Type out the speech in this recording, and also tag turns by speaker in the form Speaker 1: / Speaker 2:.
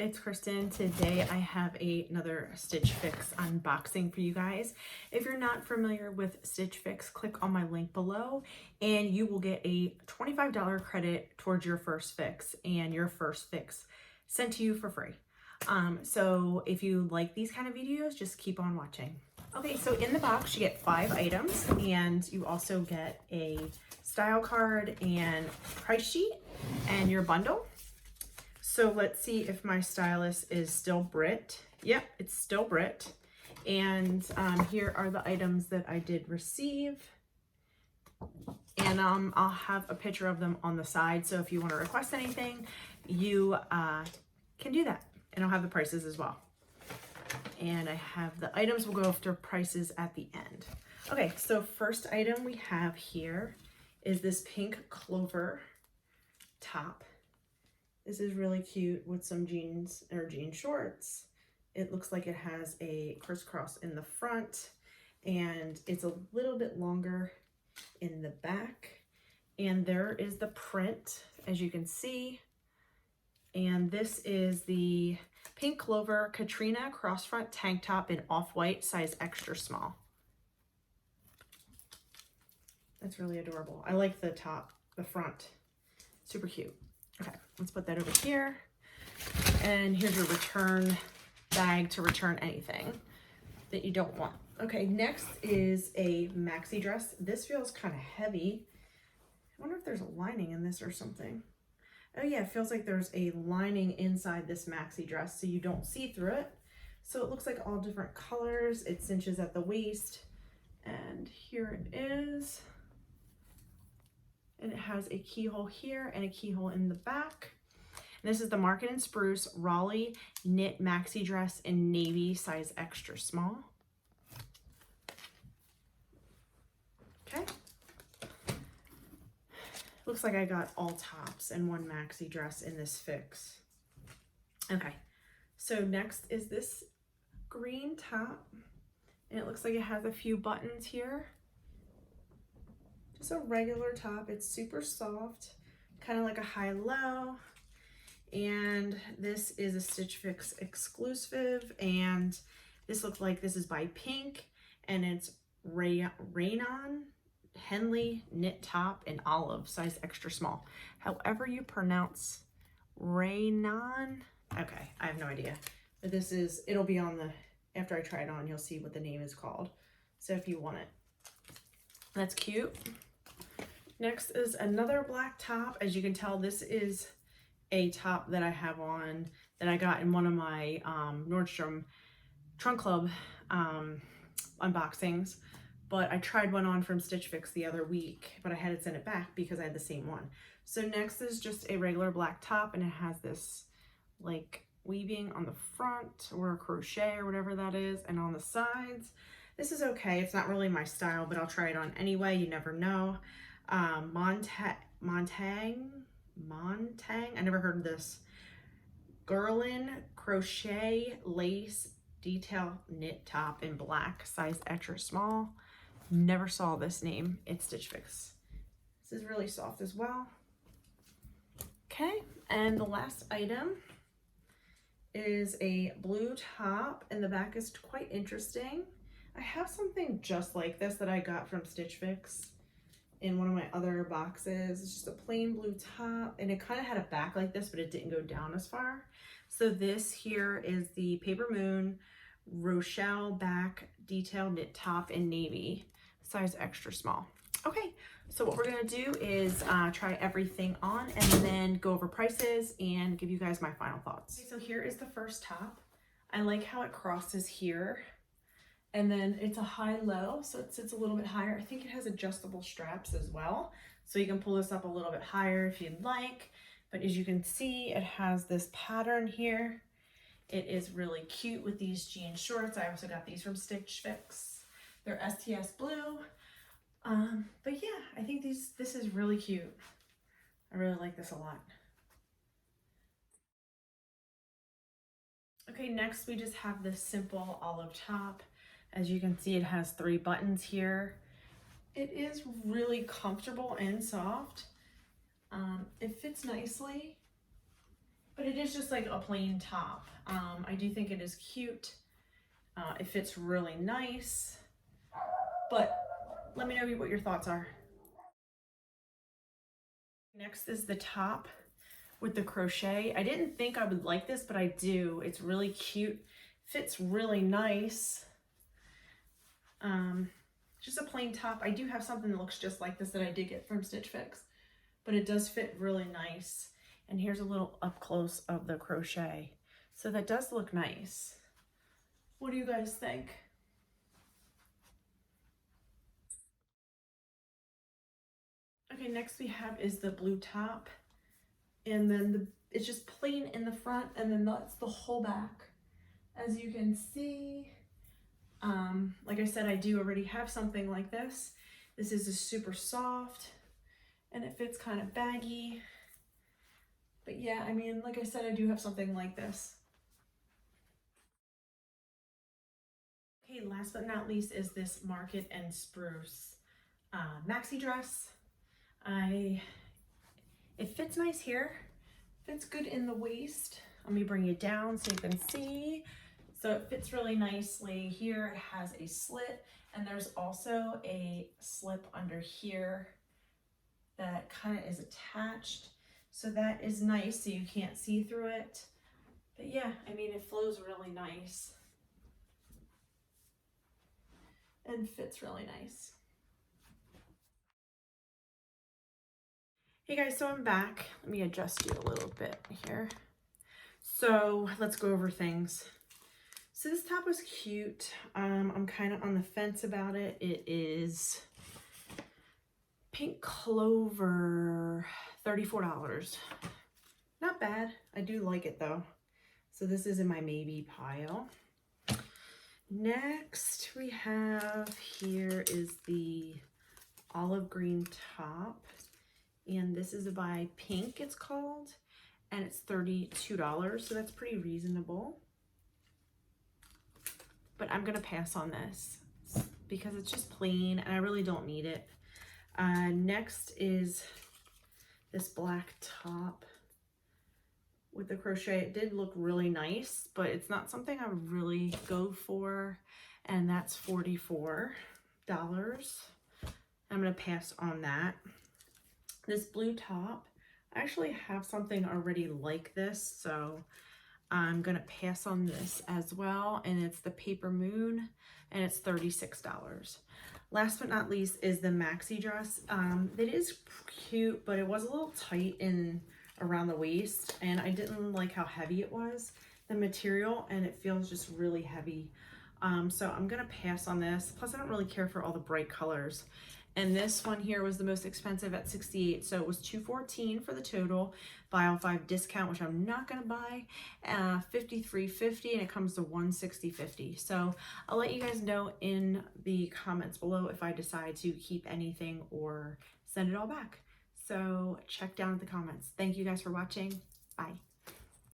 Speaker 1: it's Kristen. Today I have another Stitch Fix unboxing for you guys. If you're not familiar with Stitch Fix, click on my link below and you will get a $25 credit towards your first fix and your first fix sent to you for free. So if you like these kind of videos, just keep on watching. Okay, so in the box you get 5 items and you also get a style card and price sheet and your bundle. So let's see if my stylus is still Brit. Yep, it's still Brit. And here are the items that I did receive. And I'll have a picture of them on the side. So if you want to request anything, you can do that. And I'll have the prices as well. And I have the items. We'll go after prices at the end. Okay, so first item we have here is this pink clover top. This is really cute with some jeans or jean shorts. It looks like it has a crisscross in the front and it's a little bit longer in the back. And there is the print, as you can see. And this is the Pink Clover Katrina cross front tank top in off-white, size extra small. That's really adorable. I like the top, the front, super cute. Okay, let's put that over here. And here's your return bag to return anything that you don't want. Okay, next is a maxi dress. This feels kind of heavy. I wonder if there's a lining in this or something. Oh yeah, it feels like there's a lining inside this maxi dress so you don't see through it. So it looks like all different colors. It cinches at the waist. And here it is. And it has a keyhole here and a keyhole in the back. And this is the Market and Spruce Raleigh knit maxi dress in navy, size extra small. Okay. Looks like I got all tops and one maxi dress in this fix. Okay, so next is this green top. And it looks like it has a few buttons here. Just a regular top. It's super soft, kind of like a high-low. And this is a Stitch Fix exclusive. And this looks like this is by Pink. And it's Rayon Henley knit top in olive, size extra small. However you pronounce Rayon. Okay, I have no idea. But this is, it'll be on the, after I try it on, you'll see what the name is called. So if you want it. That's cute. Next is another black top. As you can tell, this is a top that I have on that I got in one of my Nordstrom Trunk Club unboxings. But I tried one on from Stitch Fix the other week, but I had to send it back because I had the same one. So next is just a regular black top and it has this like weaving on the front or a crochet or whatever that is. And on the sides, this is okay. It's not really my style, but I'll try it on anyway. You never know. Montang, I never heard of this. Guerlain crochet lace detail knit top in black, size extra small. Never saw this name. It's Stitch Fix. This is really soft as well. Okay, and the last item is a blue top, and the back is quite interesting. I have something just like this that I got from Stitch Fix in one of my other boxes. It's just a plain blue top, and it kind of had a back like this, but it didn't go down as far. So this here is the Paper Moon Rochelle back detail knit top in navy, size extra small. Okay, so what we're gonna do is try everything on and then go over prices and give you guys my final thoughts. Okay, so here is the first top. I like how it crosses here. And then it's a high-low, so it sits a little bit higher. I think it has adjustable straps as well. So you can pull this up a little bit higher if you'd like. But as you can see, it has this pattern here. It is really cute with these jean shorts. I also got these from Stitch Fix. They're STS blue. But yeah, I think this is really cute. I really like this a lot. Okay, next we just have this simple olive top. As you can see, it has 3 buttons here. It is really comfortable and soft. It fits nicely. but it is just like a plain top. I do think it is cute. It fits really nice, but let me know what your thoughts are. Next is the top with the crochet. I didn't think I would like this, but I do. It's really cute, fits really nice. Just a plain top. I do have something that looks just like this that I did get from Stitch Fix, but it does fit really nice. And here's a little up close of the crochet. So that does look nice. What do you guys think? Okay, next we have is the blue top. And then it's just plain in the front, and then that's the whole back. As you can see, like I said, I do already have something like this. This is a super soft, and it fits kind of baggy. But yeah, I mean, like I said, I do have something like this. Okay, last but not least is this Market and Spruce maxi dress. It fits nice here, fits good in the waist. Let me bring it down so you can see. So it fits really nicely here. It has a slit, and there's also a slip under here that kind of is attached. So that is nice, so you can't see through it. But yeah, I mean, it flows really nice and fits really nice. Hey guys, so I'm back. Let me adjust you a little bit here. So let's go over things. So this top was cute. I'm kind of on the fence about it. It is Pink Clover, $34. Not bad. I do like it though. So this is in my maybe pile. Next we have here is the olive green top. And this is by Pink, it's called. And it's $32, so that's pretty reasonable. But I'm gonna pass on this because it's just plain and I really don't need it. Next is this black top with the crochet. It did look really nice, but it's not something I would really go for. And that's $44. I'm gonna pass on that. This blue top, I actually have something already like this, so I'm gonna pass on this as well. And it's the Paper Moon, and it's $36. Last but not least is the maxi dress. It is cute, but it was a little tight in around the waist, and I didn't like how heavy it was, the material, and it feels just really heavy. So I'm gonna pass on this. Plus I don't really care for all the bright colors. And this one here was the most expensive at $68, so it was $214 for the total. Buy all 5 discount, which I'm not gonna buy, $53.50, and it comes to $160.50. So I'll let you guys know in the comments below if I decide to keep anything or send it all back. So check down at the comments. Thank you guys for watching. Bye.